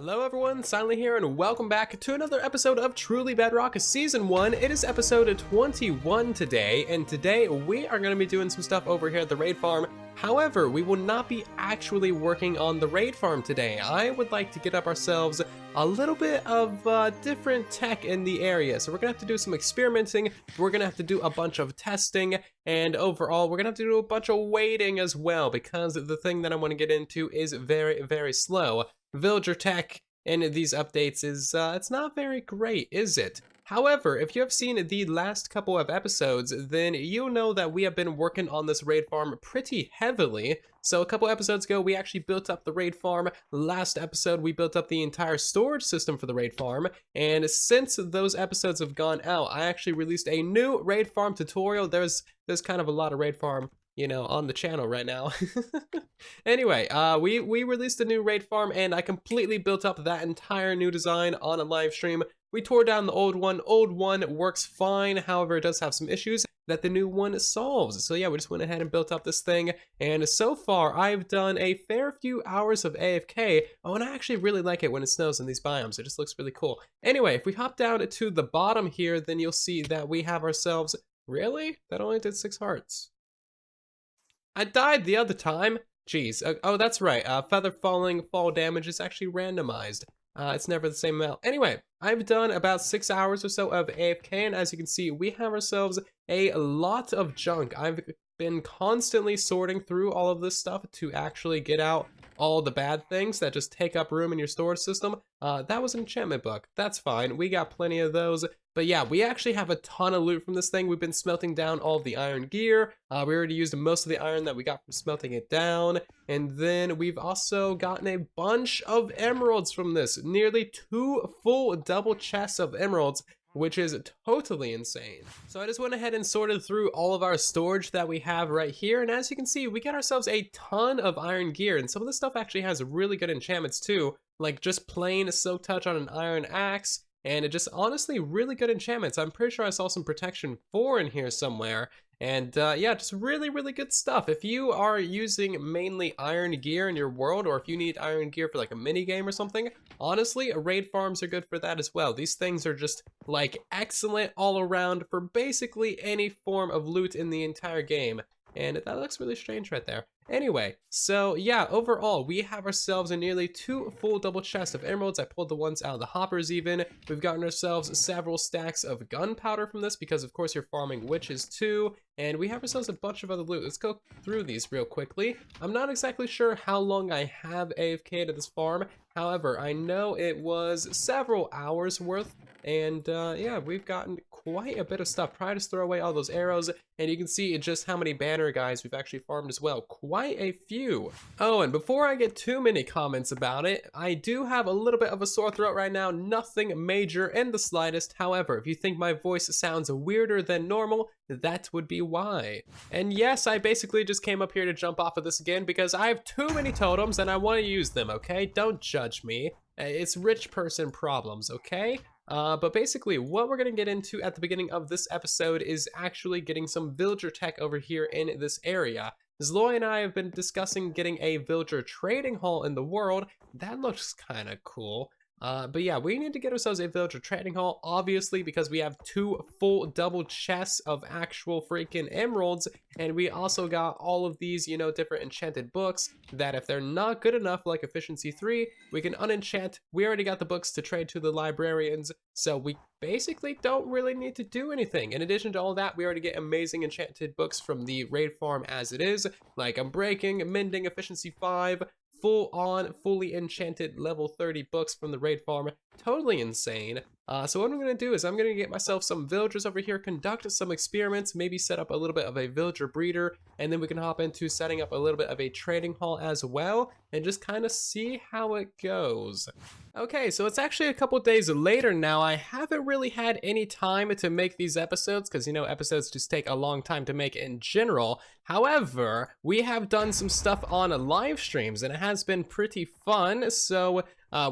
Hello everyone, Silently here, and welcome back to another episode of Truly Bedrock Season 1. It is episode 21 today, and today we are going to be doing some stuff over here at the raid farm. However, we will not be actually working on the raid farm today. I would like to get up ourselves a little bit of different tech in the area. So we're going to have to do some experimenting, we're going to have to do a bunch of testing, and overall we're going to have to do a bunch of waiting as well, because the thing that I want to get into is very, very slow. Villager tech in these updates is, it's not very great, is it? However, if you have seen the last couple of episodes, then you'll know that we have been working on this raid farm pretty heavily. So a couple episodes ago, we actually built up the raid farm. Last episode, we built up the entire storage system for the raid farm. And since those episodes have gone out, I actually released a new raid farm tutorial. There's kind of a lot of raid farm, you know, on the channel right now. Anyway, we released a new raid farm, and I completely built up that entire new design on a live stream. We tore down the old one. Old one works fine, however, it does have some issues that the new one solves. So yeah, we just went ahead and built up this thing, and so far I've done a fair few hours of AFK. Oh, and I actually really like it when it snows in these biomes. It just looks really cool. Anyway, if we hop down to the bottom here, then you'll see that we have ourselves... Really? That only did 6 hearts. I died the other time. Jeez. Oh, that's right. Feather fall damage is actually randomized. It's never the same amount. Anyway, I've done about 6 hours or so of AFK, and as you can see, we have ourselves a lot of junk. I've been constantly sorting through all of this stuff to actually get out all the bad things that just take up room in your storage system. That was an enchantment book. That's fine. We got plenty of those. But yeah, we actually have a ton of loot from this thing. We've been smelting down all of the iron gear. We already used most of the iron that we got from smelting it down. And then we've also gotten a bunch of emeralds from this. Nearly 2 full double chests of emeralds, which is totally insane. So I just went ahead and sorted through all of our storage that we have right here, and as you can see, we got ourselves a ton of iron gear, and some of this stuff actually has really good enchantments too, like just plain silk touch on an iron axe, and it just honestly really good enchantments. I'm pretty sure I saw some protection 4 in here somewhere. And yeah, just really, really good stuff. If you are using mainly iron gear in your world, or if you need iron gear for like a mini game or something, honestly, raid farms are good for that as well. These things are just like excellent all around for basically any form of loot in the entire game. And that looks really strange right there. Anyway, so yeah, overall, we have ourselves a nearly 2 full double chests of emeralds. I pulled the ones out of the hoppers even. We've gotten ourselves several stacks of gunpowder from this because, of course, you're farming witches too. And we have ourselves a bunch of other loot. Let's go through these real quickly. I'm not exactly sure how long I have AFK'd at this farm. However, I know it was several hours worth. And yeah, we've gotten quite a bit of stuff. Probably just throw away all those arrows, and you can see just how many banner guys we've actually farmed as well. Quite a few. Oh, and before I get too many comments about it, I do have a little bit of a sore throat right now. Nothing major in the slightest. However, if you think my voice sounds weirder than normal, that would be why. And yes, I basically just came up here to jump off of this again because I have too many totems and I want to use them, okay? Don't judge me. It's rich person problems, okay? But basically, what we're going to get into at the beginning of this episode is actually getting some villager tech over here in this area. Zloy and I have been discussing getting a villager trading hall in the world. That looks kind of cool. But yeah, we need to get ourselves a villager trading hall, obviously, because we have 2 full double chests of actual freaking emeralds, and we also got all of these, you know, different enchanted books that if they're not good enough, like efficiency 3, we can unenchant. We already got the books to trade to the librarians, so we basically don't really need to do anything. In addition to all that, we already get amazing enchanted books from the raid farm as it is, like Unbreaking, Mending, efficiency 5, fully enchanted level 30 books from the raid farm. Totally insane. So what I'm going to do is I'm going to get myself some villagers over here, conduct some experiments, maybe set up a little bit of a villager breeder, and then we can hop into setting up a little bit of a trading hall as well, and just kind of see how it goes. Okay, so it's actually a couple days later now. I haven't really had any time to make these episodes because, you know, episodes just take a long time to make in general. However, we have done some stuff on live streams and it has been pretty fun. So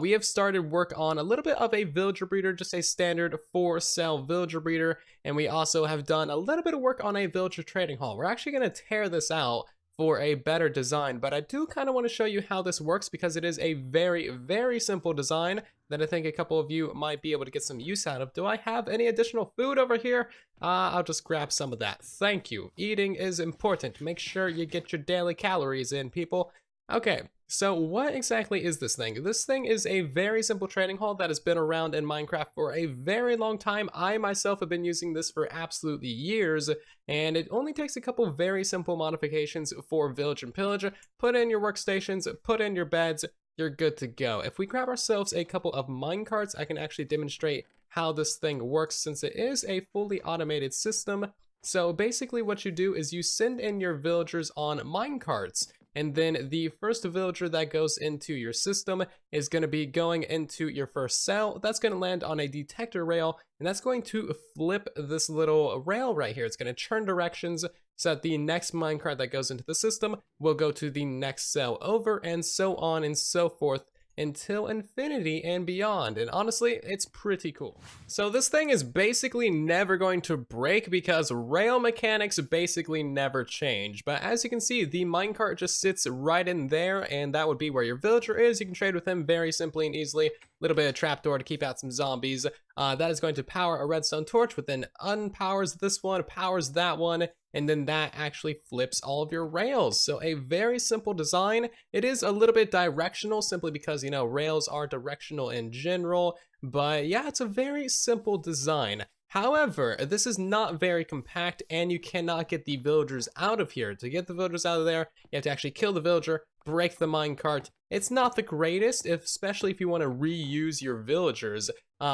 we have started work on a little bit of a villager breeder, just a standard 4-cell villager breeder, and we also have done a little bit of work on a villager trading hall. We're actually going to tear this out for a better design, but I do kind of want to show you how this works because it is a very, very simple design that I think a couple of you might be able to get some use out of. Do I have any additional food over here? I'll just grab some of that. Thank you. Eating is important. Make sure you get your daily calories in, people. Okay, so what exactly is this thing? This thing is a very simple trading hall that has been around in Minecraft for a very long time. I myself have been using this for absolutely years, and it only takes a couple very simple modifications for village and pillage. Put in your workstations, put in your beds, you're good to go. If we grab ourselves a couple of minecarts, I can actually demonstrate how this thing works since it is a fully automated system. So basically what you do is you send in your villagers on minecarts, and then the first villager that goes into your system is going to be going into your first cell. That's going to land on a detector rail, and that's going to flip this little rail right here. It's going to turn directions so that the next minecart that goes into the system will go to the next cell over, and so on and so forth until infinity and beyond. And honestly, it's pretty cool. So this thing is basically never going to break because rail mechanics basically never change. But as you can see, the minecart just sits right in there, and that would be where your villager is. You can trade with him very simply and easily. A little bit of trapdoor to keep out some zombies. That is going to power a redstone torch, which then unpowers this one, powers that one, and then that actually flips all of your rails. So a very simple design. It is a little bit directional simply because, you know, rails are directional in general, but yeah, it's a very simple design. However, this is not very compact, and you cannot get the villagers out of here. To get the villagers out of there, you have to actually kill the villager, break the minecart. It's not the greatest, especially if you want to reuse your villagers.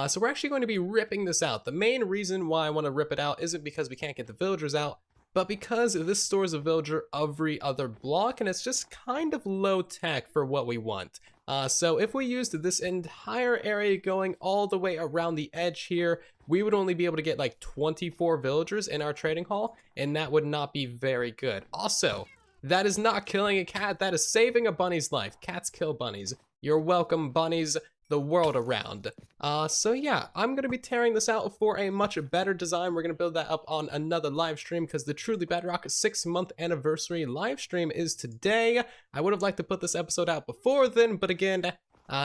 So we're actually going to be ripping this out. The main reason why I want to rip it out isn't because we can't get the villagers out, but because this stores a villager every other block, and it's just kind of low tech for what we want. So if we used this entire area going all the way around the edge here, we would only be able to get like 24 villagers in our trading hall, and that would not be very good. Also, that is not killing a cat, that is saving a bunny's life. Cats kill bunnies. You're welcome, bunnies, the world around. So yeah, I'm gonna be tearing this out for a much better design. We're gonna build that up on another live stream because the Truly Bedrock 6-month anniversary live stream is today. I would have liked to put this episode out before then, but again,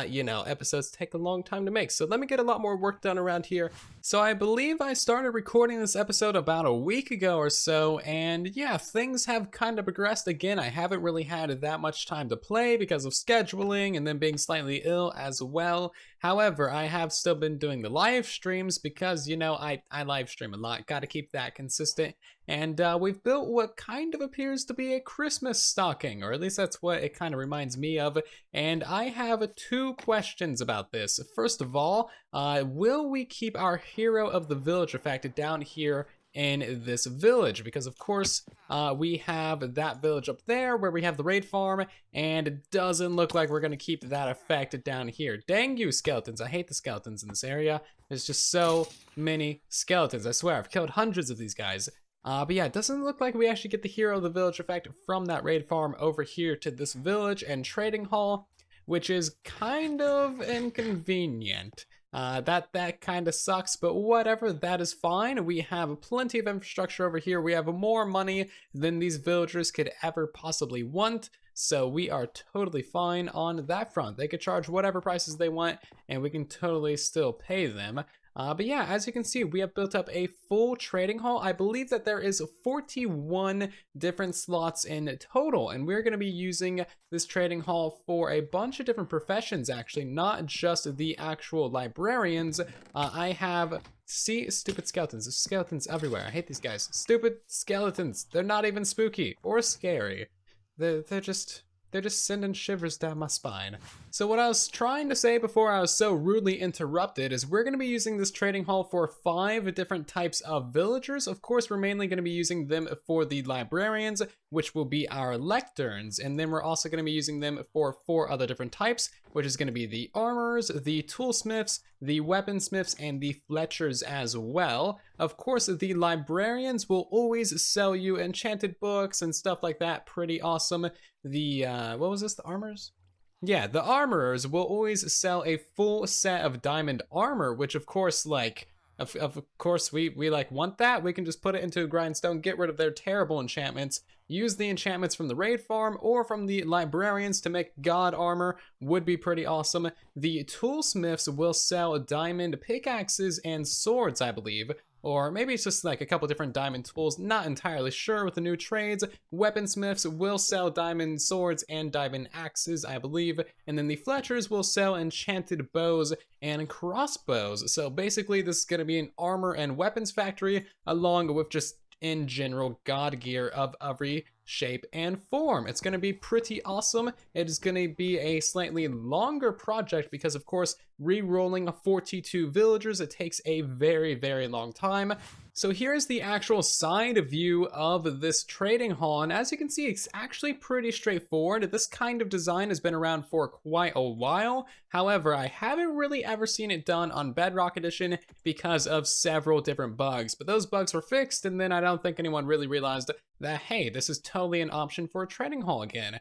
you know, episodes take a long time to make, so let me get a lot more work done around here. So I believe I started recording this episode about a week ago or so, and yeah, things have kind of progressed. Again, I haven't really had that much time to play because of scheduling and then being slightly ill as well. However, I have still been doing the live streams because, you know, I live stream a lot, gotta keep that consistent. And we've built what kind of appears to be a Christmas stocking, or at least that's what it kind of reminds me of. And I have 2 questions about this. First of all, will we keep our hero of the village effect down here in this village? Because of course we have that village up there where we have the raid farm, and it doesn't look like we're going to keep that effect down here. Dang you skeletons, I hate the skeletons in this area. There's just so many skeletons. I swear, I've killed hundreds of these guys. But yeah, it doesn't look like we actually get the hero of the village effect from that raid farm over here to this village and trading hall, which is kind of inconvenient. That kind of sucks, but whatever, that is fine. We have plenty of infrastructure over here. We have more money than these villagers could ever possibly want, so we are totally fine on that front. They could charge whatever prices they want, and we can totally still pay them. But yeah, as you can see, we have built up a full trading hall. I believe that there is 41 different slots in total, and we're going to be using this trading hall for a bunch of different professions, actually, not just the actual librarians. I have, see, stupid skeletons. There's skeletons everywhere. I hate these guys. Stupid skeletons. They're not even spooky or scary. They're just sending shivers down my spine. So what I was trying to say before I was so rudely interrupted is we're going to be using this trading hall for 5 different types of villagers. Of course, we're mainly going to be using them for the librarians, which will be our lecterns. And then we're also going to be using them for 4 other different types, which is going to be the armorers, the toolsmiths, the weaponsmiths, and the fletchers as well. Of course, the librarians will always sell you enchanted books and stuff like that. Pretty awesome. The, what was this, the armors? Yeah, the armorers will always sell a full set of diamond armor, which of course, like, Of course, we like want that. We can just put it into a grindstone, get rid of their terrible enchantments, use the enchantments from the raid farm or from the librarians to make god armor would be pretty awesome. The toolsmiths will sell diamond pickaxes and swords, I believe. Or maybe it's just like a couple different diamond tools, not entirely sure with the new trades. Weaponsmiths will sell diamond swords and diamond axes, I believe. And then the Fletchers will sell enchanted bows and crossbows. So basically this is going to be an armor and weapons factory along with just in general god gear of every shape and form. It's going to be pretty awesome. It is going to be a slightly longer project because of course re-rolling 42 villagers, it takes a very long time. So here's the actual side view of this trading hall, and as you can see, it's actually pretty straightforward. This kind of design has been around for quite a while. However, I haven't really ever seen it done on Bedrock Edition because of several different bugs, but those bugs were fixed, and then I don't think anyone really realized that, hey, this is totally an option for a trading hall again.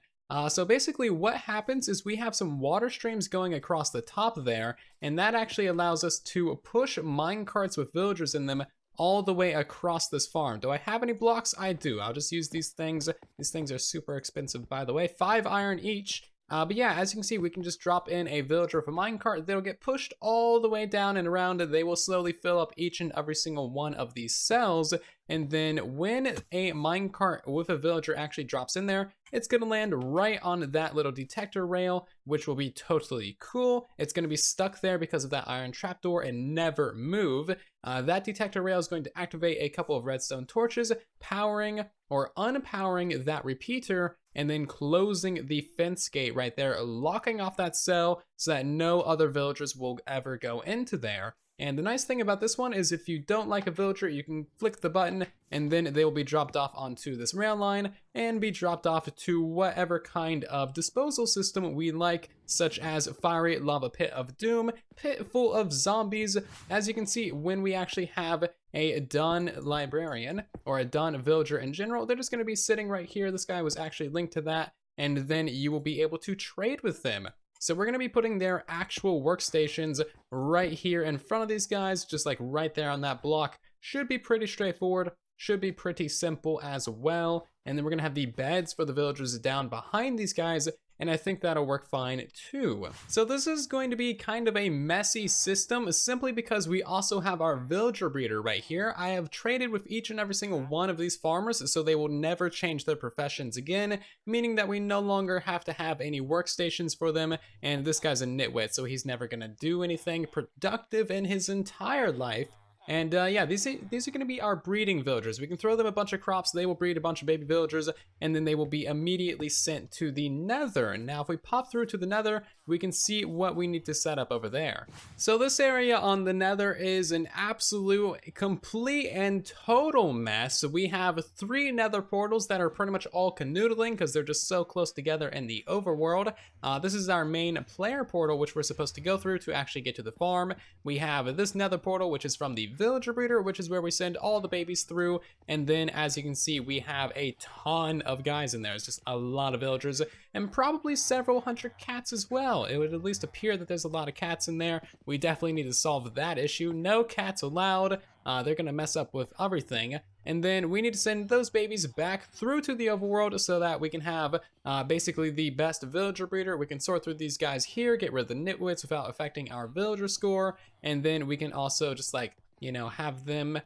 So basically what happens is we have some water streams going across the top there, and that actually allows us to push mine carts with villagers in them all the way across this farm. Do I have any blocks? I do. I'll just use these things. These things are super expensive, by the way. 5 iron each. But yeah, as you can see, we can just drop in a villager with a minecart. They'll get pushed all the way down and around. They will slowly fill up each and every single one of these cells. And then when a minecart with a villager actually drops in there, it's going to land right on that little detector rail, which will be totally cool. It's going to be stuck there because of that iron trapdoor and never move. That detector rail is going to activate a couple of redstone torches, powering or unpowering that repeater, and then closing the fence gate right there, locking off that cell so that no other villagers will ever go into there. And the nice thing about this one is if you don't like a villager, you can flick the button and then they will be dropped off onto this rail line and be dropped off to whatever kind of disposal system we like, such as Fiery Lava Pit of Doom, Pit full of zombies. As you can see, when we actually have a done librarian or a done villager in general, they're just going to be sitting right here. This guy was actually linked to that, and then you will be able to trade with them. So we're going to be putting their actual workstations right here in front of these guys, just like right there on that block. Should be pretty straightforward, should be pretty simple as well. And then we're going to have the beds for the villagers down behind these guys, and I think that'll work fine too. So this is going to be kind of a messy system simply because we also have our villager breeder right here. I have traded with each and every single one of these farmers so they will never change their professions again, meaning that we no longer have to have any workstations for them. And this guy's a nitwit, so he's never gonna do anything productive in his entire life. And yeah, these are going to be our breeding villagers. We can throw them a bunch of crops, they will breed a bunch of baby villagers, and then they will be immediately sent to the Nether. Now, if we pop through to the Nether, we can see what we need to set up over there. So this area on the Nether is an absolute, complete, and total mess. We have 3 Nether portals that are pretty much all canoodling because they're just so close together in the overworld. This is our main player portal, which we're supposed to go through to actually get to the farm. We have this Nether portal, which is from the villager breeder, which is where we send all the babies through. And then as you can see, we have a ton of guys in there. It's just a lot of villagers and probably several hundred cats as well. It would at least appear that there's a lot of cats in there. We definitely need to solve that issue. No cats allowed. They're gonna mess up with everything. And then we need to send those babies back through to the overworld so that we can have basically the best villager breeder. We can sort through these guys here, get rid of the nitwits without affecting our villager score. And then we can also just like, you know, have them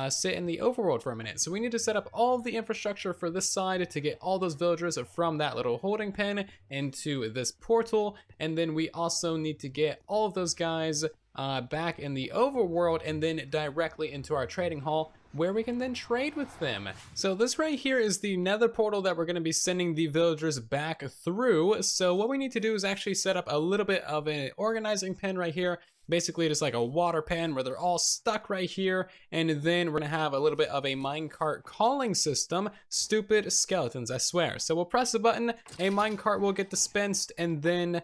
sit in the overworld for a minute. So we need to set up all of the infrastructure for this side to get all those villagers from that little holding pen into this portal. And then we also need to get all of those guys back in the overworld and then directly into our trading hall, where we can then trade with them. So this right here is the Nether portal that we're going to be sending the villagers back through. So what we need to do is actually set up a little bit of an organizing pen right here. Basically just like a water pen where they're all stuck right here. And then we're gonna have a little bit of a minecart calling system. Stupid skeletons, I swear. So we'll press the button, a minecart will get dispensed, and then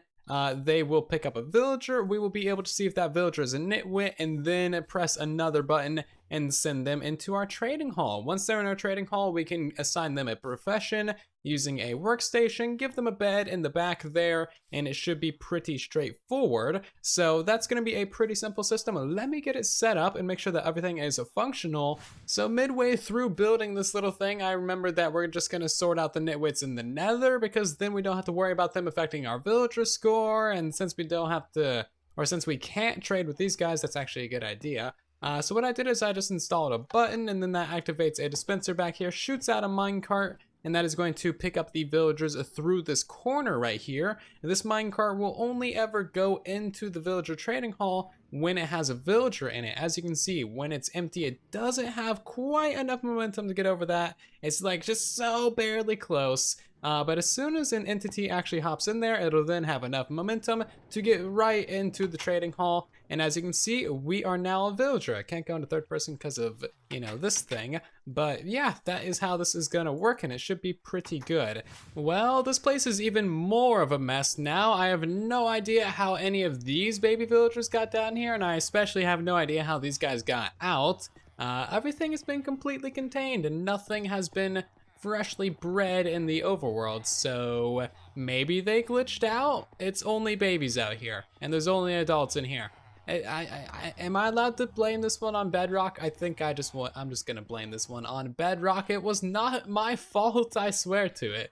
they will pick up a villager. We will be able to see if that villager is a nitwit, and then press another button and send them into our trading hall. Once they're in our trading hall, we can assign them a profession using a workstation, give them a bed in the back there, and it should be pretty straightforward. So that's gonna be a pretty simple system. Let me get it set up and make sure that everything is functional. So midway through building this little thing, I remembered that we're just gonna sort out the nitwits in the nether, because then we don't have to worry about them affecting our villager score, and since we don't have to, or since we can't trade with these guys, that's actually a good idea. So what I did is I just installed a button, and then that activates a dispenser back here, shoots out a minecart, and that is going to pick up the villagers through this corner right here. And this minecart will only ever go into the villager trading hall when it has a villager in it. As you can see, when it's empty, it doesn't have quite enough momentum to get over that. It's like just so barely close. But as soon as an entity actually hops in there, it'll then have enough momentum to get right into the trading hall. And as you can see, we are now a villager. I can't go into third person because of, you know, this thing. But yeah, that is how this is gonna work, and it should be pretty good. Well, this place is even more of a mess now. I have no idea how any of these baby villagers got down here, and I especially have no idea how these guys got out. Everything has been completely contained, and nothing has been freshly bred in the overworld, so maybe they glitched out? It's only babies out here, and there's only adults in here. Am I allowed to blame this one on Bedrock? I think I'm just gonna blame this one on Bedrock. It was not my fault, I swear to it.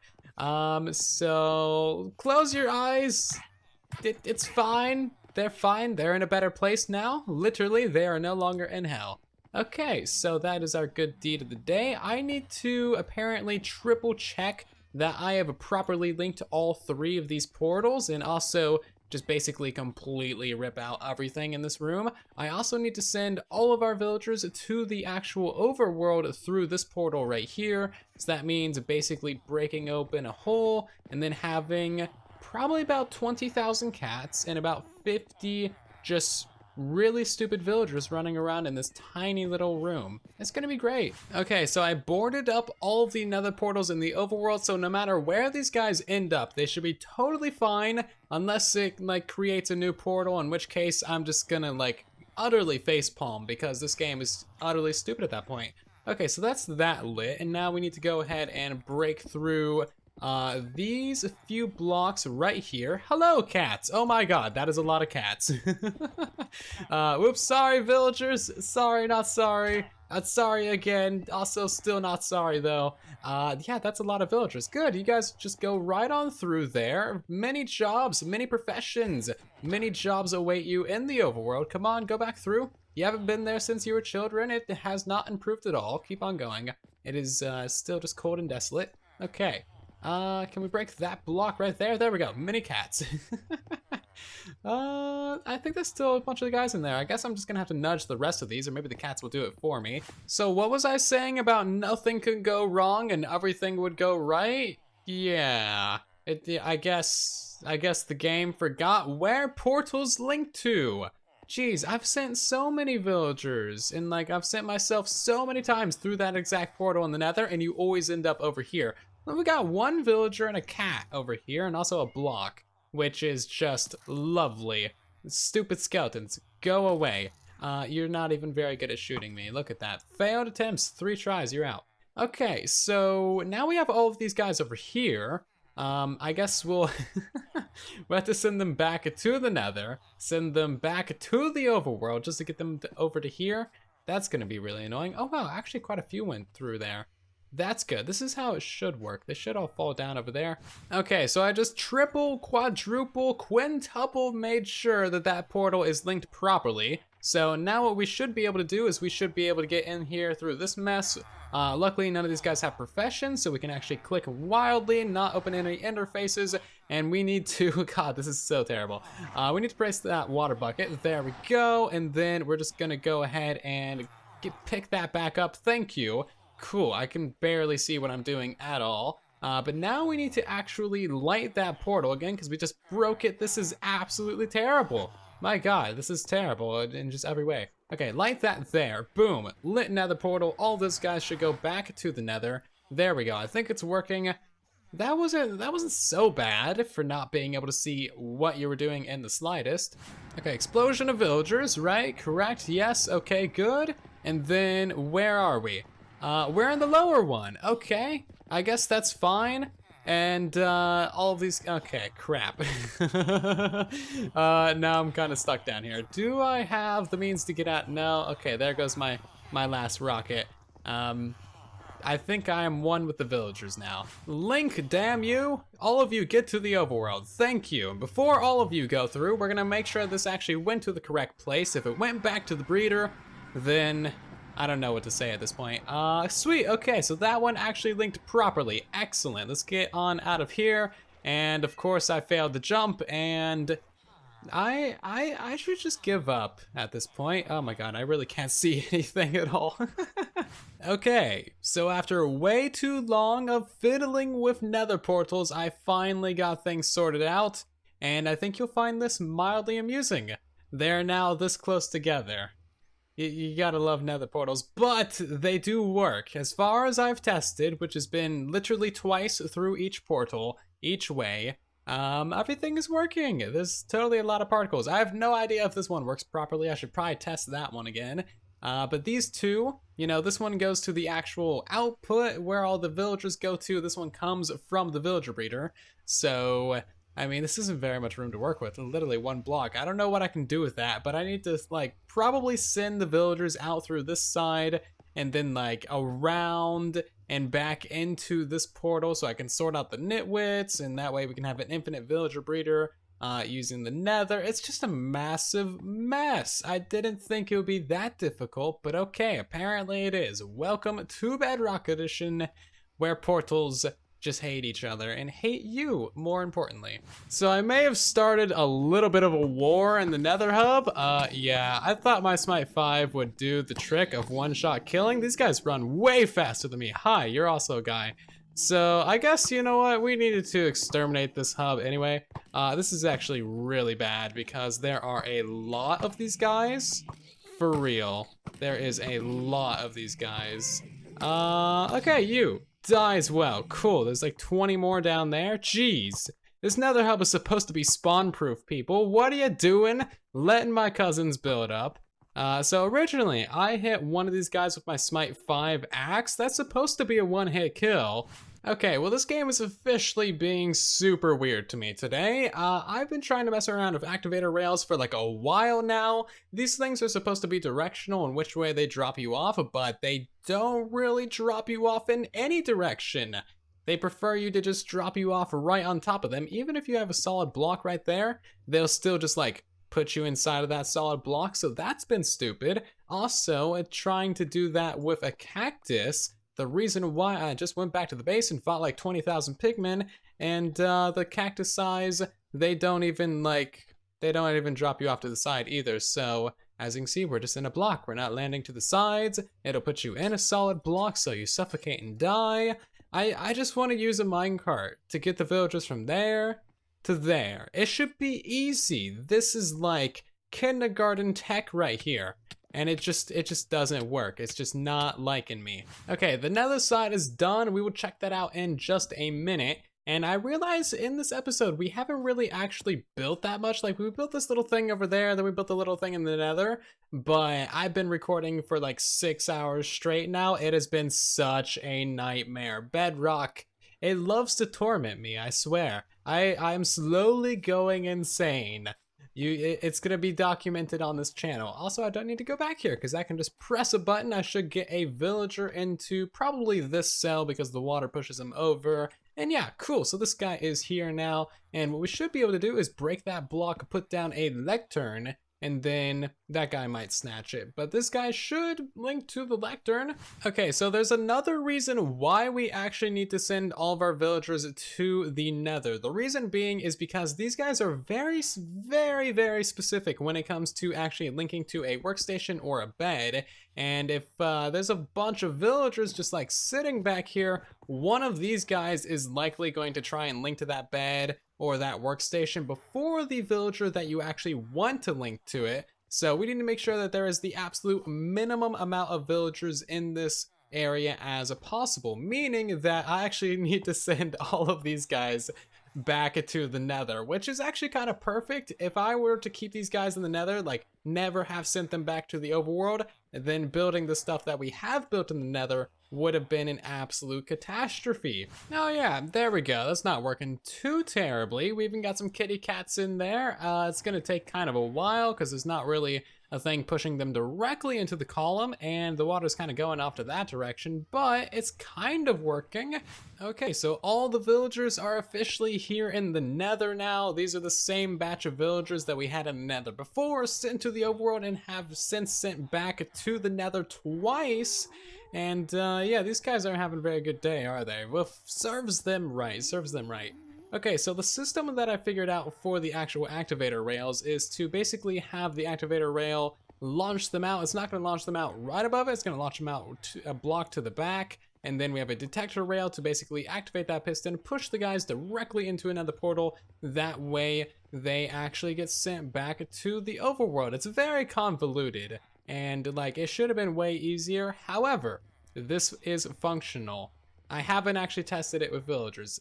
So close your eyes. It's fine. They're fine. They're in a better place now. Literally, they are no longer in hell. Okay, so that is our good deed of the day. I need to apparently triple check that I have properly linked all 3 of these portals, and also just basically completely rip out everything in this room. I also need to send all of our villagers to the actual overworld through this portal right here. So that means basically breaking open a hole and then having probably about 20,000 cats and about 50 just really stupid villagers running around in this tiny little room. It's gonna be great. Okay, so I boarded up all of the nether portals in the overworld, so no matter where these guys end up, they should be totally fine, unless it like creates a new portal, in which case I'm just gonna like utterly facepalm, because this game is utterly stupid at that point. Okay, so that's that lit, and now we need to go ahead and break through these few blocks right here. Hello, cats. Oh my god, that is a lot of cats. Whoops, sorry, villagers. Sorry, not sorry. Sorry again. Also, still not sorry, though. Yeah, that's a lot of villagers. Good, you guys just go right on through there. Many jobs, many professions, many jobs await you in the overworld. Come on, go back through. You haven't been there since you were children. It has not improved at all. Keep on going. It is still just cold and desolate. Okay. Can we break that block right there? There we go, mini cats. I think there's still a bunch of guys in there. I guess I'm just gonna have to nudge the rest of these, or maybe the cats will do it for me. So what was I saying about nothing could go wrong and everything would go right? Yeah, I guess the game forgot where portals link to. Jeez, I've sent so many villagers, and like I've sent myself so many times through that exact portal in the nether, and you always end up over here. We got 1 villager and a cat over here, and also a block, which is just lovely. Stupid skeletons, go away. You're not even very good at shooting me. Look at that. Failed attempts, 3 tries, you're out. Okay, so now we have all of these guys over here. I guess we'll have to send them back to the nether, send them back to the overworld just to get them over to here. That's gonna be really annoying. Oh wow, actually quite a few went through there. That's good. This is how it should work. They should all fall down over there. Okay, so I just triple, quadruple, quintuple made sure that that portal is linked properly. So now what we should be able to do is we should be able to get in here through this mess. Luckily, none of these guys have professions, so we can actually click wildly, not open any interfaces, and we need to, God, this is so terrible. We need to press that water bucket. There we go, and then we're just gonna go ahead and pick that back up. Thank you. Cool, I can barely see what I'm doing at all. But now we need to actually light that portal again because we just broke it. This is absolutely terrible. My God, this is terrible in just every way. Okay, light that there. Boom, lit nether portal. All those guys should go back to the nether. There we go, I think it's working. That wasn't so bad for not being able to see what you were doing in the slightest. Okay, explosion of villagers, right? Correct, yes, okay, good. And then where are we? We're in the lower one. Okay, I guess that's fine. And all of these, okay, crap. Now I'm kind of stuck down here. Do I have the means to get out? No, okay, there goes my last rocket. I think I am one with the villagers now. Link, damn you! All of you get to the overworld, thank you. Before all of you go through, we're gonna make sure this actually went to the correct place. If it went back to the breeder, then I don't know what to say at this point. Sweet, okay, so that one actually linked properly. Excellent, let's get on out of here. And of course I failed the jump, and I should just give up at this point. Oh my god, I really can't see anything at all. Okay, so after way too long of fiddling with nether portals, I finally got things sorted out, and I think you'll find this mildly amusing. They're now this close together. You gotta love nether portals, but they do work. As far as I've tested, which has been literally twice through each portal, each way, everything is working. There's totally a lot of particles. I have no idea if this one works properly. I should probably test that one again. But these two, you know, this one goes to the actual output where all the villagers go to. This one comes from the villager breeder. So, I mean, this isn't very much room to work with. Literally one block. I don't know what I can do with that, but I need to, like, probably send the villagers out through this side and then, like, around and back into this portal so I can sort out the nitwits, and that way we can have an infinite villager breeder using the nether. It's just a massive mess. I didn't think it would be that difficult, but okay, apparently it is. Welcome to Bedrock Edition, where portals just hate each other and hate you, more importantly. So I may have started a little bit of a war in the nether hub. Yeah, I thought my smite 5 would do the trick of one-shot killing. These guys run way faster than me. Hi, you're also a guy. So I guess, you know what, we needed to exterminate this hub anyway. This is actually really bad because there are a lot of these guys. For real, there is a lot of these guys. Okay, you. Die as well. Cool, there's like 20 more down there. Jeez. This nether hub is supposed to be spawn-proof, people. What are you doing? Letting my cousins build up. So originally, I hit one of these guys with my Smite 5 axe. That's supposed to be a one-hit kill. Okay, well this game is officially being super weird to me today. I've been trying to mess around with Activator Rails for like a while now. These things are supposed to be directional in which way they drop you off, but they don't really drop you off in any direction. They prefer you to just drop you off right on top of them. Even if you have a solid block right there, they'll still just like put you inside of that solid block, so that's been stupid. Also, trying to do that with a cactus, the reason why I just went back to the base and fought like 20,000 pigmen, and the cactus size, they don't even drop you off to the side either. So as you can see, we're just in a block. We're not landing to the sides. It'll put you in a solid block so you suffocate and die. I just want to use a minecart to get the villagers from there to there. It should be easy. This is like kindergarten tech right here. And it just doesn't work. It's just not liking me. Okay, the nether side is done. We will check that out in just a minute. And I realize in this episode, we haven't really actually built that much. Like, we built this little thing over there, then we built a little thing in the nether. But I've been recording for like 6 hours straight now. It has been such a nightmare. Bedrock, it loves to torment me, I swear. I'm slowly going insane. It's gonna be documented on this channel. Also, I don't need to go back here because I can just press a button. I should get a villager into probably this cell because the water pushes him over. And yeah, cool. So this guy is here now. And what we should be able to do is break that block, put down a lectern, and then that guy might snatch it. But this guy should link to the lectern. Okay, so there's another reason why we actually need to send all of our villagers to the nether. The reason being is because these guys are very specific when it comes to actually linking to a workstation or a bed. And if there's a bunch of villagers just like sitting back here, one of these guys is likely going to try and link to that bed or that workstation before the villager that you actually want to link to it. So we need to make sure that there is the absolute minimum amount of villagers in this area as possible, meaning that I actually need to send all of these guys back to the Nether, which is actually kind of perfect. If I were to keep these guys in the Nether, like never have sent them back to the overworld, then building the stuff that we have built in the Nether would have been an absolute catastrophe. Oh yeah, there we go. That's not working too terribly. We even got some kitty cats in there. It's gonna take kind of a while because there's not really a thing pushing them directly into the column, and the water's kind of going off to that direction, but it's kind of working. Okay, so all the villagers are officially here in the Nether now. These are the same batch of villagers that we had in the Nether before, sent to the overworld, and have since sent back to the Nether twice. And yeah, these guys aren't having a very good day, are they? Well, serves them right, serves them right. Okay, so the system that I figured out for the actual activator rails is to basically have the activator rail launch them out. It's not going to launch them out right above it, it's going to launch them out to a block to the back, and then we have a detector rail to basically activate that piston, push the guys directly into another portal. That way they actually get sent back to the overworld. It's very convoluted, and like it should have been way easier. However, this is functional. I haven't actually tested it with villagers.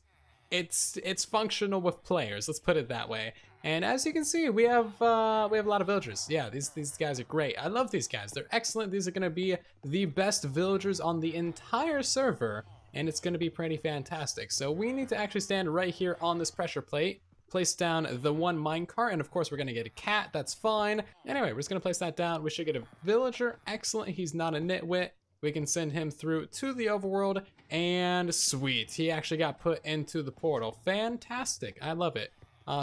It's functional with players, let's put it that way. And as you can see, we have a lot of villagers. Yeah, these guys are great. I love these guys. They're excellent. These are going to be the best villagers on the entire server, and it's going to be pretty fantastic. So we need to actually stand right here on this pressure plate, place down the one minecart, and of course we're going to get a cat. That's fine. Anyway, we're just going to place that down. We should get a villager. Excellent. He's not a nitwit. We can send him through to the overworld, and sweet, he actually got put into the portal. Fantastic, I love it.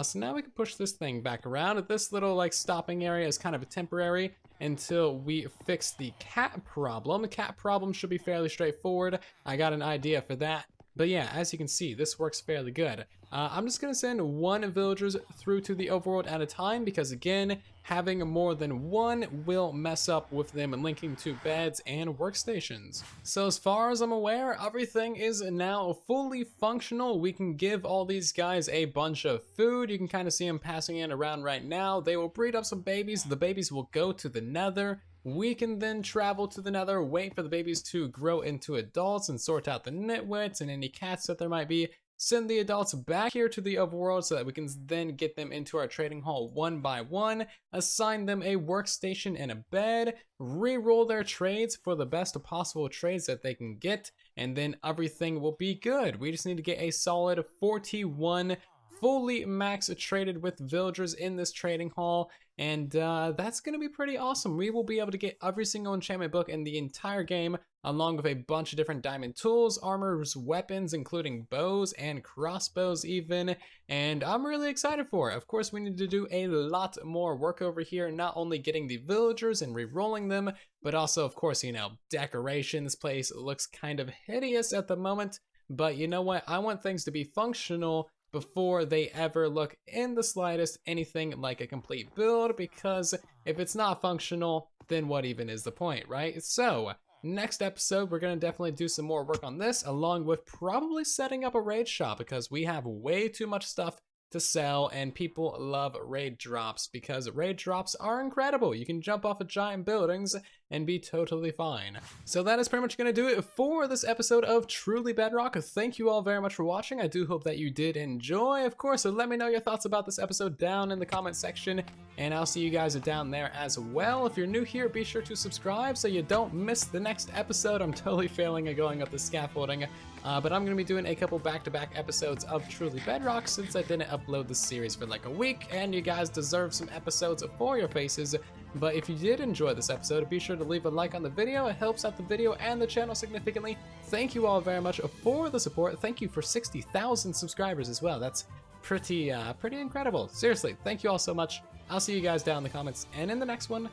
So now we can push this thing back around. This little like stopping area is kind of a temporary until we fix the cat problem. The cat problem should be fairly straightforward. I got an idea for that. But yeah, as you can see, this works fairly good. I'm just gonna send one villagers through to the overworld at a time because again, having more than one will mess up with them linking to beds and workstations. So as far as I'm aware, everything is now fully functional. We can give all these guys a bunch of food. You can kind of see them passing it around right now. They will breed up some babies. The babies will go to the Nether. We can then travel to the Nether, wait for the babies to grow into adults and sort out the nitwits and any cats that there might be. Send the adults back here to the overworld so that we can then get them into our trading hall one by one, assign them a workstation and a bed, re-roll their trades for the best possible trades that they can get, and then everything will be good. We just need to get a solid 41 fully max traded with villagers in this trading hall, and that's gonna be pretty awesome. We will be able to get every single enchantment book in the entire game, along with a bunch of different diamond tools, armors, weapons, including bows and crossbows even, and I'm really excited for it. Of course, we need to do a lot more work over here, not only getting the villagers and re-rolling them, but also, of course, you know, decoration. This place looks kind of hideous at the moment, but you know what? I want things to be functional before they ever look in the slightest anything like a complete build, because if it's not functional, then what even is the point, right? So next episode, we're going to definitely do some more work on this, along with probably setting up a raid shop, because we have way too much stuff to sell, and people love raid drops because raid drops are incredible. You can jump off of giant buildings and be totally fine. So that is pretty much gonna do it for this episode of Truly Bedrock. Thank you all very much for watching. I do hope that you did enjoy. Of course, let me know your thoughts about this episode down in the comment section, and I'll see you guys down there as well. If you're new here, be sure to subscribe so you don't miss the next episode. I'm totally failing at going up the scaffolding, but I'm gonna be doing a couple back-to-back episodes of Truly Bedrock since I didn't upload this series for like a week, and you guys deserve some episodes for your faces. But if you did enjoy this episode, be sure to leave a like on the video. It helps out the video and the channel significantly. Thank you all very much for the support. Thank you for 60,000 subscribers as well. That's pretty incredible. Seriously, thank you all so much. I'll see you guys down in the comments and in the next one.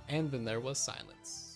And then there was silence.